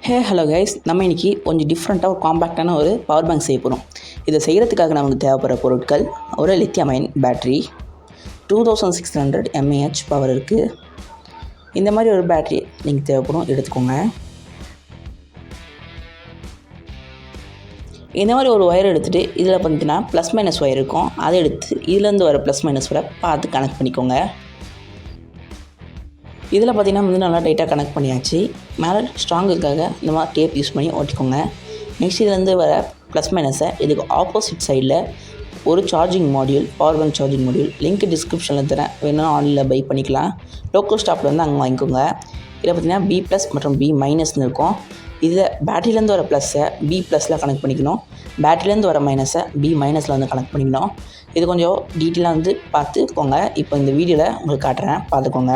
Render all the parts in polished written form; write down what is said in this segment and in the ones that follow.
Hello guys, நம்ம இன்றைக்கி கொஞ்சம் டிஃப்ரெண்ட்டாக ஒரு காம்பேக்டான ஒரு பவர் பேங்க் செய்ய போகிறோம். இதை செய்கிறதுக்காக நமக்கு தேவைப்படுற பொருட்கள் ஒரு lithium ion battery, 2600 mAh power இருக்குது. இந்த மாதிரி ஒரு பேட்ரி நீங்கள் தேவைப்படும், எடுத்துக்கோங்க. இந்த மாதிரி ஒரு ஒயர் எடுத்துகிட்டு இதில் பார்த்தீங்கன்னா ப்ளஸ் மைனஸ் ஒயர் இருக்கும், அதை எடுத்து இதுலேருந்து வர ப்ளஸ் மைனஸ் வர பார்த்து கனெக்ட் பண்ணிக்கோங்க. இதில் பார்த்திங்கன்னா நல்லா டைட்டாக கனெக்ட் பண்ணியாச்சு. மேலே ஸ்ட்ராங்குக்காக இந்த மாதிரி டேப் யூஸ் பண்ணி ஓட்டிக்கோங்க. நெக்ஸ்ட் இதுலேருந்து வர ப்ளஸ் மைனஸை இதுக்கு ஆப்போசிட் சைடில் ஒரு charging module, power bank charging module link டிஸ்கிரிப்ஷனில் தரேன், வேணும்னா ஆன்லைனில் பை பண்ணிக்கலாம். லோக்கல் ஸ்டாப்பில் வந்து அங்கே வாங்கிக்கோங்க. இதில் பார்த்திங்கன்னா B+ மற்றும் B- இருக்கும். இதில் பேட்டரியிலேருந்து வர ப்ளஸ்ஸை B+ல் கனெக்ட் பண்ணிக்கணும், பேட்டரியிலேருந்து வர மைனஸை B- வந்து கனெக்ட் பண்ணிக்கணும். இது கொஞ்சம் டீட்டெயிலாக வந்து பார்த்துக்கோங்க. இப்போ இந்த வீடியோவில் உங்களுக்கு காட்டுறேன், பார்த்துக்கோங்க.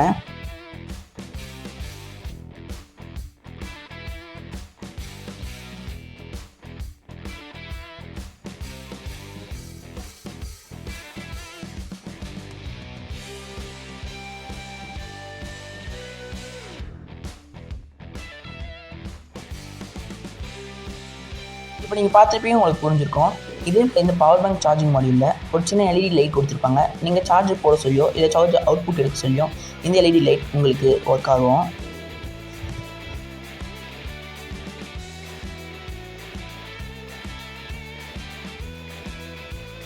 இப்போ நீங்கள் பார்த்துருப்பீங்க, உங்களுக்கு புரிஞ்சிருக்கும். இது இந்த பவர் பேங்க் சார்ஜிங் மாடியூலில் ஒரு சின்ன LED லைட் கொடுத்துருப்பாங்க. நீங்கள் சார்ஜர் போட சொல்லியோ இல்லை சார்ஜர் அவுட்புட் எடுக்க சொல்லியோ இந்த LED லைட் உங்களுக்கு ஒர்க் ஆகும்.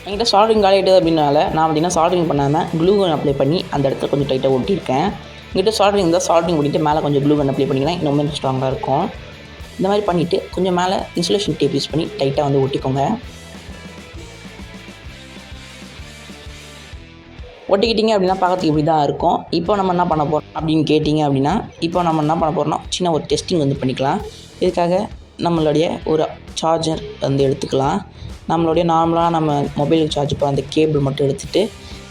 என்கிட்ட சால்ட்ரிங் காலிட்டு அப்படின்னால நான் பார்த்திங்கன்னா சால்ட்ரிங் பண்ணாமல் க்ளூகன் அப்ளை பண்ணி அந்த இடத்துல கொஞ்சம் டைட்டாக ஒட்டியிருக்கேன். என்கிட்ட சால்ட்ரிங் இருந்தால் சால்ட்ரிங் பண்ணிவிட்டு மேலே கொஞ்சம் க்ளூகன் அப்ளை பண்ணிங்கன்னா இன்னும் ஸ்ட்ராங்காக இருக்கும். இந்த மாதிரி பண்ணிவிட்டு கொஞ்சம் மேலே இன்சுலேஷன் டேப் யூஸ் பண்ணி டைட்டாக வந்து ஒட்டிக்கோங்க. ஒட்டிக்கிட்டிங்க அப்படின்னா பார்க்கறதுக்கு இப்படி தான் இருக்கும். இப்போ நம்ம என்ன பண்ண போகிறோம் அப்படின்னு கேட்டிங்க அப்படின்னா, இப்போ நம்ம என்ன பண்ண போகிறோம்னா சின்ன ஒரு டெஸ்டிங் வந்து பண்ணிக்கலாம். இதுக்காக நம்மளுடைய ஒரு சார்ஜர் வந்து எடுத்துக்கலாம். நம்மளுடைய நார்மலாக நம்ம மொபைலுக்கு சார்ஜ் பண்ண அந்த கேபிள் மட்டும் எடுத்துகிட்டு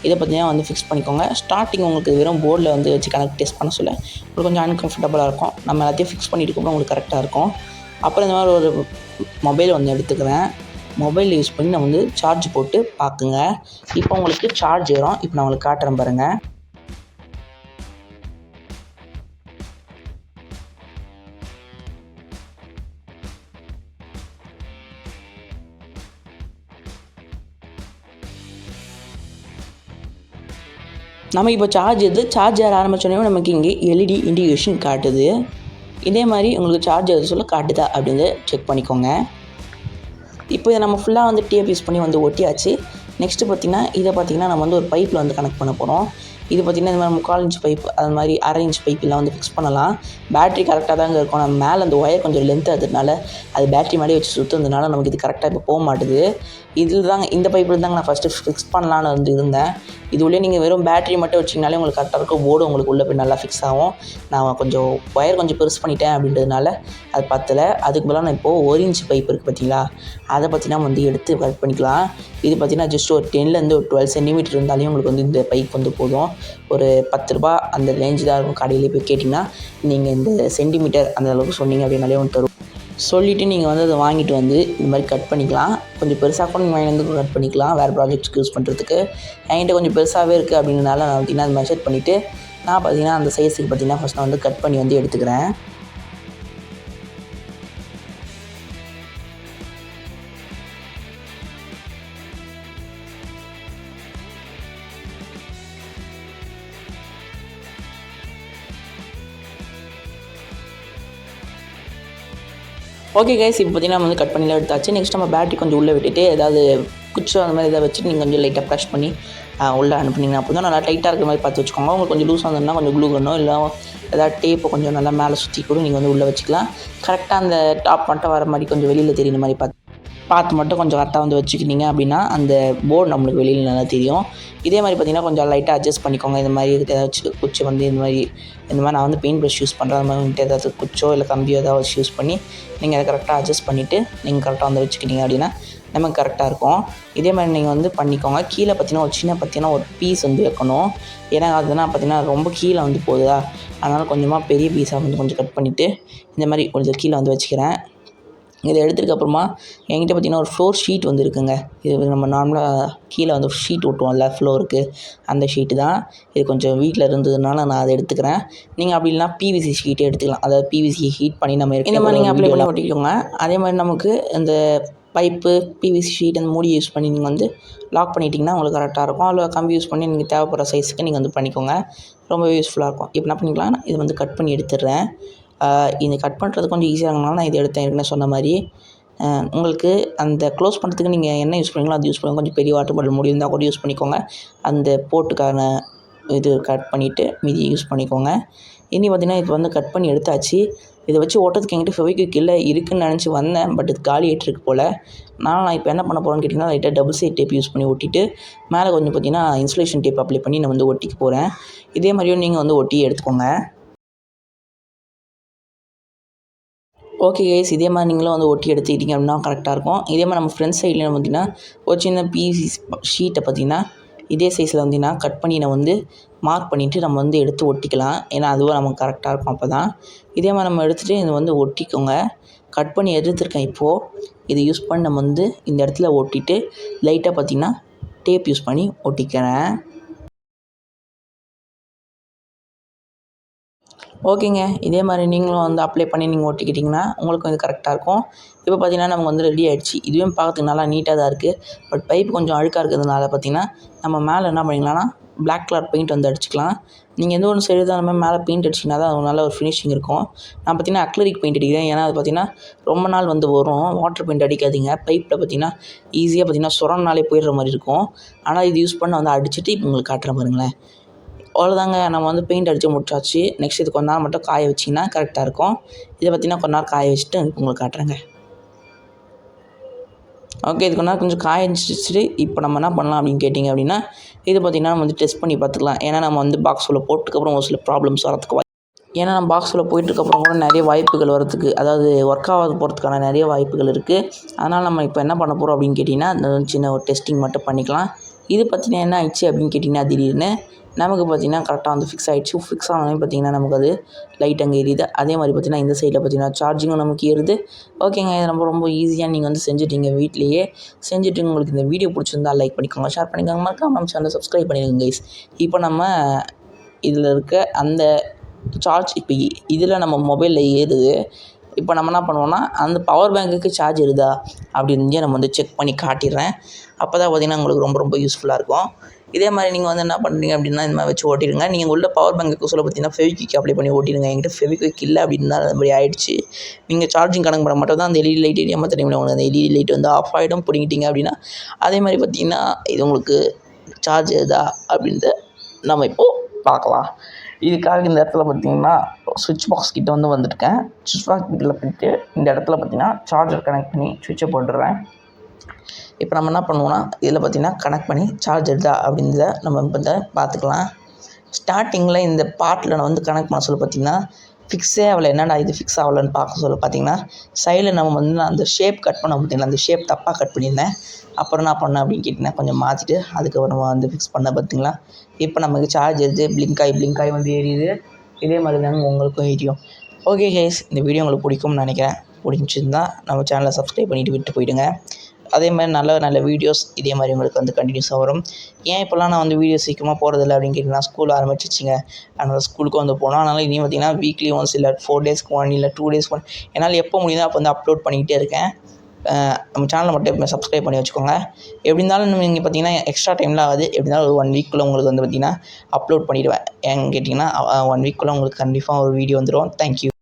இதை பார்த்திங்கன்னா வந்து ஃபிக்ஸ் பண்ணிக்கோங்க. ஸ்டார்டிங் உங்களுக்கு வெறும் போர்டில் வந்து வச்சு கனெக்ட் டெஸ்ட் பண்ண சொல்ல உங்களுக்கு கொஞ்சம் அன்கம்ஃபர்டபுளாக இருக்கும். நம்ம எல்லாத்தையும் ஃபிக்ஸ் பண்ணிட்டு உங்களுக்கு கரெக்டாக இருக்கும். அப்புறம் இந்த மாதிரி ஒரு மொபைல் வந்து எடுத்துக்கிறேன். மொபைல் யூஸ் பண்ணி நான் வந்து சார்ஜ் போட்டு பார்க்குங்க. இப்போ உங்களுக்கு சார்ஜ் ஏறும். இப்போ நான் உங்களுக்கு காட்டுறேன் பாருங்கள். நம்ம இப்போ சார்ஜ் ஏற ஆரம்பிச்சோடனே நமக்கு இங்கே LED இண்டிகேஷன் காட்டுது. இதே மாதிரி உங்களுக்கு சார்ஜ் ஏற சொல்ல காட்டுதா அப்படின்னு செக் பண்ணிக்கோங்க. இப்போ இதை நம்ம ஃபுல்லாக வந்து டேப் யூஸ் பண்ணி வந்து ஒட்டியாச்சு. நெக்ஸ்ட்டு பார்த்திங்கன்னா இதை பார்த்திங்கன்னா நம்ம வந்து ஒரு பைப்பில் வந்து கனெக்ட் பண்ண போகிறோம். இது பார்த்திங்கன்னா இந்த மாதிரி 3/4 இன்ச் பைப், அது மாதிரி 1/2 இன்ச் பைப்பெல்லாம் வந்து ஃபிக்ஸ் பண்ணலாம். பேட்ரி கரெக்டாக தாங்க இருக்கும். நம்ம மேலே அந்த ஒயர் கொஞ்சம் லென்த்தாக இருக்கிறதுனால அது பேட்ரி மேலே வச்சு சுற்றுறதுனால நமக்கு இது கரெக்டாக இப்போ போக மாட்டுது. இதில் தாங்க இந்த பைப்பில் தாங்க நான் ஃபஸ்ட்டு ஃபிக்ஸ் பண்ணலான்னு வந்து இருந்தேன். இது உள்ளே நீங்கள் வெறும் பேட்டரி மட்டும் வச்சிங்கனாலே உங்களுக்கு கரெக்டாக இருக்கும். போர்டு உங்களுக்கு உள்ளே போய் நல்லா ஃபிக்ஸ் ஆகும். நான் கொஞ்சம் ஒயர் கொஞ்சம் பெருசு பண்ணிட்டேன் அப்படின்றதுனால அது பத்தலை. அதுக்கு பதிலாக நான் இப்போது 1 இன்ச் பைப் இருக்குது பார்த்தீங்களா, அதை பார்த்திங்கன்னா வந்து எடுத்து கட் பண்ணிக்கலாம். இது பார்த்திங்கன்னா ஜஸ்ட் ஒரு 10லேருந்து ஒரு 12 சென்டிமீட்டர் இருந்தாலே உங்களுக்கு வந்து இந்த பைப் வந்து போதும். ஒரு 10 ரூபா அந்த ரேஞ்சு தான் இருக்கும். கடையிலே போய் கேட்டிங்கன்னா நீங்கள் இந்த சென்டிமீட்டர் அந்த அளவுக்கு சொன்னீங்க அப்படின்னாலே ஒன்று தரும். சொல்லிவிட்டு நீங்கள் வந்து அதை வாங்கிட்டு வந்து இந்த மாதிரி கட் பண்ணிக்கலாம். கொஞ்சம் பெருசாக கூட நீங்கள் வாங்கி வந்து கட் பண்ணிக்கலாம் வேறு ப்ராஜெக்ட்ஸ்க்கு யூஸ் பண்ணுறதுக்கு. என்கிட்ட கொஞ்சம் பெருசாகவே இருக்குது அப்படின்றனால நான் பார்த்திங்கன்னா அது மெஷர் பண்ணிவிட்டு நான் பார்த்திங்கன்னா அந்த சைஸுக்கு பார்த்திங்கன்னா ஃபஸ்ட் நான் வந்து கட் பண்ணி வந்து எடுத்துக்கிறேன். ஓகே கைஸ், இப்போ பார்த்திங்கன்னா நம்ம வந்து கட் பண்ணிலாம் எடுத்தாச்சு. நெக்ஸ்ட் நம்ம பேட்டரி கொஞ்சம் உள்ளே விட்டுட்டு ஏதாவது குச்சோ அந்த மாதிரி எதாவது வச்சுட்டு நீங்கள் கொஞ்சம் லைட்டாக ப்ரெஷ் பண்ணி உள்ளே அனுப்புனீங்கன்னா அப்போ தான் நல்லா டைட்டாக இருக்கிற மாதிரி பார்த்து வச்சுக்கோங்க. உங்களுக்கு கொஞ்சம் லூஸாக இருந்ததுன்னா கொஞ்சம் க்ளூ கன்னோ இல்லை ஏதாவது டேப்பை கொஞ்சம் நல்லா மேலே சுற்றி கூட நீங்கள் வந்து உள்ளே வச்சுக்கலாம். கரெக்டாக அந்த டாப் மட்டும் வர மாதிரி கொஞ்சம் வெளியில் தெரியுற மாதிரி பார்த்து மட்டும் கொஞ்சம் கரெக்டாக வந்து வச்சுக்கிட்டீங்க அப்படின்னா அந்த போர்டு நம்மளுக்கு வெளியில் நல்லா தெரியும். இதே மாதிரி பார்த்திங்கன்னா கொஞ்சம் லைட்டாக அட்ஜஸ்ட் பண்ணிக்கோங்க. இந்த மாதிரி ஏதாச்சும் குச்சி வந்து இந்த மாதிரி நான் வந்து பெயிண்ட் ப்ரஷ் யூஸ் பண்ணுறேன். அந்த மாதிரி வந்துட்டு ஏதாவது குச்சோ இல்லை கம்பியோ ஏதாவது யூஸ் பண்ணி நீங்கள் அதை கரெக்டாக அட்ஜஸ்ட் பண்ணிவிட்டு நீங்கள் கரெக்டாக வந்து வச்சுக்கிட்டீங்க அப்படின்னா நமக்கு கரெக்டாக இருக்கும். இதே மாதிரி நீங்கள் வந்து பண்ணிக்கோங்க. கீழே பார்த்திங்கன்னா ஒரு சின்ன ஒரு பீஸ் வந்து வைக்கணும். ஏன்னா அதுனா பார்த்திங்கன்னா ரொம்ப கீழே வந்து போகுதா, அதனால் கொஞ்சமாக பெரிய பீஸாக வந்து கொஞ்சம் கட் பண்ணிவிட்டு இந்த மாதிரி கொஞ்சம் கீழே வந்து வச்சுக்கிறேன். இதை எடுத்ததுக்கப்புறமா என்கிட்ட பார்த்திங்கன்னா ஒரு ஃப்ளோர் ஷீட் வந்து இருக்குங்க. இது நம்ம நார்மலாக கீழே வந்து ஷீட் ஒட்டுவோம்ல ஃப்ளோருக்கு, அந்த ஷீட்டு தான். இது கொஞ்சம் வீட்டில் இருந்ததுனால நான் அதை எடுத்துக்கிறேன். நீங்கள் அப்படி இல்லைனா பிவிசி ஷீட்டே எடுத்துக்கலாம். அதாவது பிவிசி ஹீட் பண்ணி நம்ம இந்த மாதிரி நீங்கள் அப்ளை பண்ணி ஒட்டிக்கோங்க. அதே மாதிரி நமக்கு இந்த பைப்பு, பிவிசி ஷீட் அந்த மூடி யூஸ் பண்ணி நீங்கள் வந்து லாக் பண்ணிட்டீங்கன்னா உங்களுக்கு கரெக்டாக இருக்கும். அதில் கம்பி யூஸ் பண்ணி நீங்கள் தேவைப்படுற சைஸுக்கு நீங்கள் வந்து பண்ணிக்கோங்க. ரொம்பவே யூஸ்ஃபுல்லாக இருக்கும். இப்போ என்ன பண்ணிக்கலாம், இது வந்து கட் பண்ணி எடுத்துடுறேன். இது கட் பண்ணுறது கொஞ்சம் ஈஸியாக இருக்கனால நான் இதை எடுத்தேன். ஏற்கனவே சொன்ன மாதிரி உங்களுக்கு அந்த க்ளோஸ் பண்ணுறதுக்கு நீங்கள் என்ன யூஸ் பண்ணுறீங்களோ அது யூஸ் பண்ணுங்க. கொஞ்சம் பெரிய வாட்டர் பாட்டில் மூடி இருந்தால் கூட யூஸ் பண்ணிக்கோங்க. அந்த போட்டுக்கான இது கட் பண்ணிவிட்டு மீதி யூஸ் பண்ணிக்கோங்க. இனி பார்த்திங்கன்னா இப்போ வந்து கட் பண்ணி எடுத்தாச்சு. இதை வச்சு ஓட்டுறதுக்கு என்கிட்ட ஃபெவிக்விக் இல்லை, இருக்குதுன்னு நினச்சி வந்தேன். பட் இது காலி ஆகிட்டுருக்கு போல். நான் இப்போ என்ன பண்ண போகிறேன்னு கேட்டிங்கன்னா, லைட்டாக டபுள் சைட் டேப் யூஸ் பண்ணி ஒட்டிட்டு மேலே கொஞ்சம் பார்த்திங்கன்னா இன்சுலேஷன் டேப் அப்ளை பண்ணி நான் வந்து ஒட்டிக்க போகிறேன். இதே மாதிரியும் நீங்கள் வந்து ஒட்டி எடுத்துக்கோங்க. ஓகே கைஸ், இதே மாதிரி நீங்களும் வந்து ஒட்டி எடுத்துக்கிட்டிங்க அப்படின்னா கரெக்டாக இருக்கும். இதே மாதிரி நம்ம ஃப்ரண்ட் சைட்லேயும் பார்த்திங்கன்னா ஒரு சின்ன பிவிசி ஷீட்டை பார்த்திங்கன்னா இதே சைஸில் வந்திங்கன்னா கட் பண்ணி நான் வந்து மார்க் பண்ணிவிட்டு நம்ம வந்து எடுத்து ஒட்டிக்கலாம். ஏன்னா அதுவும் நமக்கு கரெக்டாக இருக்கும். அப்போ தான் இதே மாதிரி நம்ம எடுத்துகிட்டு இதை வந்து ஒட்டிக்கோங்க. கட் பண்ணி எடுத்துருக்கேன். இப்போது இதை யூஸ் பண்ணி நம்ம வந்து இந்த இடத்துல ஒட்டிட்டு லைட்டாக பார்த்திங்கன்னா டேப் யூஸ் பண்ணி ஒட்டிக்கிறேன். ஓகேங்க, இதே மாதிரி நீங்களும் வந்து அப்ளை பண்ணி நீங்கள் ஒட்டிக்கிட்டிங்கன்னா உங்களுக்கு வந்து கரெக்டாக இருக்கும். இப்போ பார்த்திங்கன்னா நமக்கு வந்து ரெடி ஆகிடுச்சு. இதுவும் பார்க்கறதுக்கு நல்லா நீட்டாக தான் இருக்குது. பட் பைப் கொஞ்சம் அழுக்காக இருக்கிறதுனால பார்த்திங்கன்னா நம்ம மேலே என்ன பண்ணிக்கலாம்னா பிளாக் கலர் பெயிண்ட் வந்து அடிச்சிக்கலாம். நீங்கள் எந்த ஒன்று செய்கிறதா நம்ம மேலே பெயிண்ட் அடிச்சிங்கன்னா தான் அது நல்ல ஒரு ஃபினிஷிங் இருக்கும். நான் பார்த்திங்கன்னா அக்ரிலிக் பெயிண்ட் அடிக்கிறேன். ஏன்னா அது பார்த்திங்கன்னா ரொம்ப நாள் வந்து வரும். வாட்டர் பெயிண்ட் அடிக்காதீங்க. பைப்பில் பார்த்திங்கன்னா ஈஸியாக பார்த்திங்கன்னா சொரனாலே போயிடுற மாதிரி இருக்கும். ஆனால் இது யூஸ் பண்ண வந்து அடிச்சுட்டு இப்போ உங்களுக்கு காட்டுறேன் பாருங்களேன். அவ்வளோதாங்க, நம்ம வந்து பெயிண்ட் அடித்து முடிச்சாச்சு. நெக்ஸ்ட் இது கொஞ்ச நேரம் மட்டும் காய வச்சிங்கன்னா கரெக்டாக இருக்கும். இதை பார்த்திங்கன்னா கொஞ்ச நேரம் காய வச்சுட்டு உங்களுக்கு காட்டுறேங்க. ஓகே, இது கொஞ்ச நேரம் கொஞ்சம் காய வச்சுட்டு இப்போ நம்ம என்ன பண்ணலாம் அப்படின்னு கேட்டிங்க அப்படின்னா, இது பார்த்திங்கன்னா நம்ம வந்து டெஸ்ட் பண்ணி பார்த்துக்கலாம். ஏன்னா நம்ம வந்து பாக்ஸில் போட்டதுக்கப்புறம் ஒரு சில ப்ராப்ளம்ஸ் வரதுக்கு ஏன்னா நம்ம பாக்ஸில் போயிட்டுருக்கப்புறம் கூட நிறைய வாய்ப்புகள் வரதுக்கு, அதாவது ஒர்க் ஆகாது போகிறதுக்கான நிறைய வாய்ப்புகள் இருக்குது. அதனால் நம்ம இப்போ என்ன பண்ண போகிறோம் அப்படின்னு கேட்டிங்கன்னா, அந்த சின்ன ஒரு டெஸ்டிங் மட்டும் பண்ணிக்கலாம். இது பார்த்திங்கன்னா என்ன ஆயிடுச்சு அப்படின்னு கேட்டிங்கன்னா, திடீர்னு நமக்கு பார்த்திங்கன்னா கரெக்டாக வந்து ஃபிக்ஸ் ஆகிடுச்சு. ஃபிக்ஸ் ஆனோடனே பார்த்திங்கன்னா நமக்கு அது லைட் அங்கே எரியுது. அதே மாதிரி பார்த்திங்கன்னா இந்த சைடில் பார்த்திங்கன்னா சார்ஜிங்கும் நமக்கு ஏறுது. ஓகேங்க, இது ரொம்ப ஈஸியாக நீங்கள் வந்து செஞ்சுட்டீங்க வீட்லேயே. செஞ்சுட்டு உங்களுக்கு இந்த வீடியோ பிடிச்சிருந்தா லைக் பண்ணிக்கோங்க, ஷேர் பண்ணிக்கோங்க, மறக்காம நம்ம சேனலை சப்ஸ்கிரைப் பண்ணிடுங்க கைஸ். இப்போ நம்ம இதில் இருக்க அந்த சார்ஜ் இப்போ இதில் நம்ம மொபைலில் ஏறுது. இப்போ நம்ம என்ன பண்ணுவோம்னா அந்த பவர் பேங்க்குக்கு சார்ஜ் ஏறுதா அப்படின்னு நம்ம வந்து செக் பண்ணி காட்டிடுறேன். அப்போ தான் பார்த்திங்கன்னா உங்களுக்கு ரொம்ப யூஸ்ஃபுல்லாக இருக்கும். இதே மாதிரி நீங்கள் வந்து என்ன பண்ணுறீங்க அப்படின்னா இந்த மாதிரி வச்சு ஓட்டிடுங்க. நீங்கள் உள்ள பவர் பேங்க்கு சொல்ல பார்த்தீங்கன்னா ஃபெவிக்விக் அப்ளை பண்ணி ஓட்டிடுங்க. என்கிட்ட ஃபெவிக்விக் இல்லை அப்படின்னு தான் அது மாதிரி ஆகிடுச்சு. நீங்கள் சார்ஜிங் கனெக்ட் பண்ண மட்டும் தான் அந்த எல்இடி லைட் எரியாமல் தெரியுமா உங்களுக்கு அந்த எல்இடி லைட் வந்து ஆஃப் ஆகிடும் பிடிங்கிட்டிங்க அப்படின்னா. அதே மாதிரி பார்த்திங்கன்னா இது உங்களுக்கு சார்ஜ் ஏதா அப்படின்ட்டு நம்ம இப்போது பார்க்கலாம். இதுக்காக இந்த இடத்துல பார்த்திங்கன்னா சுவிட்ச் பாக்ஸ் கிட்ட வந்து வந்துட்டுருக்கேன். சுவிட்ச் பாக்ஸ் கிட்ட போய்ட்டு இந்த இடத்துல பார்த்திங்கன்னா சார்ஜர் கனெக்ட் பண்ணி சுவிட்சை போட்டுடுறேன். இப்போ நம்ம என்ன பண்ணுவோம்னா இதில் பார்த்திங்கன்னா கனெக்ட் பண்ணி சார்ஜ் எடுத்தா அப்படின்றத நம்ம இப்போ பார்த்துக்கலாம். ஸ்டார்டிங்கில் இந்த பார்ட்டில் நான் வந்து கனெக்ட் பண்ண சொல்ல பார்த்திங்கன்னா ஃபிக்ஸே ஆகலை. என்னடா இது ஃபிக்ஸ் ஆகலைன்னு பார்க்க சொல்ல பார்த்திங்கன்னா சைடில் நம்ம வந்து அந்த ஷேப் கட் பண்ண பார்த்திங்கன்னா அந்த ஷேப் தப்பாக கட் பண்ணியிருந்தேன். அப்புறம் என்ன பண்ணேன் அப்படின்னு கேட்டிங்கன்னா கொஞ்சம் மாற்றிட்டு அதுக்கப்புறம் நம்ம வந்து ஃபிக்ஸ் பண்ண பார்த்திங்களா. இப்போ நமக்கு சார்ஜ் எடுத்து பிளிங்க் ஆகி வந்து எரியுது. இதே மாதிரி தாங்க உங்களுக்கும் எரியும். ஓகே கைஸ், இந்த வீடியோ உங்களுக்கு பிடிக்கும்னு நினைக்கிறேன். பிடிச்சிருந்தா நம்ம சேனலை சப்ஸ்கிரைப் பண்ணிவிட்டு விட்டு போயிடுங்க. அதே மாதிரி நல்ல வீடியோஸ் இதே மாதிரி உங்களுக்கு வந்து கண்டினியூஸாக வரும். ஏன் இப்போலாம் நான் வந்து வீடியோ சீக்கிரமாக போகிறதில்ல அப்படின்னு கேட்டிங்கன்னா ஸ்கூல் ஆரம்பிச்சிச்சிங்க. அதனால் ஸ்கூலுக்கும் வந்து போனோம். அதனால் இனியும் பார்த்திங்கன்னா வீக்லி ஒன்ஸ் இல்லை 4 டேஸ்க்கு 1 இல்லை 2 டேஸ்க்கு 1 என்னால் எப்போ முடியுதோ அப்போ வந்து அப்லோட் பண்ணிக்கிட்டே இருக்கேன். நம்ம சேனலை மட்டும் எப்போ சப்ஸ்கிரைப் பண்ணி வச்சுக்கோங்க. எப்படி இருந்தாலும் நீங்கள் பார்த்திங்கன்னா எக்ஸ்ட்ரா டைமில் ஆகுது. எப்படி இருந்தாலும் ஒரு 1 வீக்குள்ளே உங்களுக்கு வந்து பார்த்திங்கன்னா அப்லோட் பண்ணிவிடுவேன். ஏன்னு கேட்டிங்கன்னா 1 வீக்குள்ளே உங்களுக்கு கண்டிப்பாக ஒரு வீடியோ வந்துடும். தேங்க்யூ.